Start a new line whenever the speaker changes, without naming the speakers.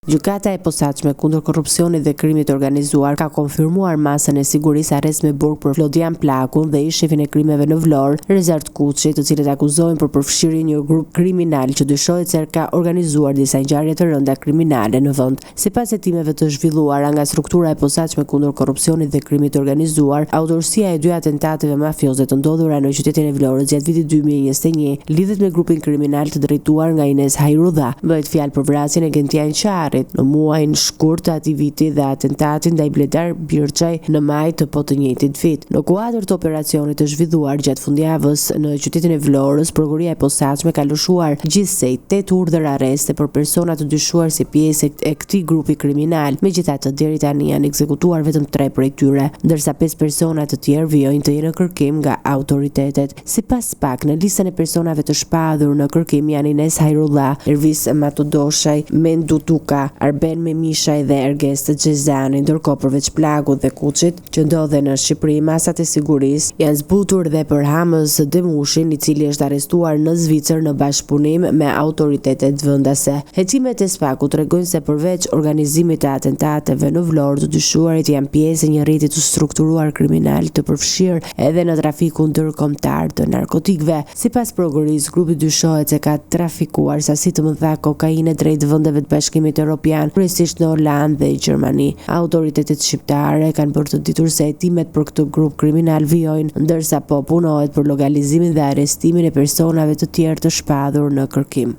Gjykata e posaçme kundër korrupsionit dhe krimit organizuar ka konfirmuar masën e sigurisë arrest me burg për Flodian Plakun dhe ish-shefin e krimeve në Vlorë, Rezart Kuçi, të cilët akuzohen për përfshirjen në një grup kriminal që dyshohet se ka organizuar disa ngjarje të rënda kriminale në vend. Sipas hetimeve të zhvilluara nga struktura e posaçme kundër korrupsionit dhe krimit organizuar, autorësia e 2 atentateve mafioze të ndodhura në qytetin e Vlorës gjatë vitit 2021 lidhet me grupin kriminal të drejtuar nga Ines Hajrudha. Bëhet fjalë për vrasjen e Gentian Qari në muajin shkurt të atij viti dhe atentatin ndaj Bledar Birçaj në maj të të njëjtit vit. Në kuadër të operacionit të zhvilluar gjatë fundjavës në qytetin e Vlorës, prokuroria e posaçme ka lëshuar gjithsej 8 urdhër arreste për persona të dyshuar si pjesë e këtij grupi kriminal. Megjithatë, deri tani janë ekzekutuar vetëm 3 prej tyre, ndërsa 5 persona të tjerë vijojnë të jenë në kërkim nga autoritetet. Sipas PAK, në listën e personave të shpahur në kërkim janë Ines Hajrudha, Ervis Matudoshaj, Mendu Tuka, Arben Memishaj dhe Erges Xhezani, ndërkohë përveç Plagut dhe Kuçit, që ndodhen në Shqipëri, masat e sigurisë janë zbutur dhe për Hamës Demushin, i cili është arrestuar në Zvicër në bashkëpunim me autoritetet vendase. Hecimet e SPAK-ut tregojnë se përveç organizimit të atentateve në Vlorë, të dyshuarit janë pjesë e një rrjeti të strukturuar kriminal të përfshirë edhe në trafikun ndërkombëtar të narkotikëve. Sipas prokurorisë, grupi dyshohet se ka trafikuar sasi të mëdha kokaine drejt vendeve të Bashkimit Evropian, kryesisht në Holandë dhe Gjermani. Autoritetet shqiptare kanë bërë të ditur se hetimet për këtë grup kriminal vijojnë, ndërsa po punohet për lokalizimin dhe arrestimin e personave të tjerë të shpahur në kërkim.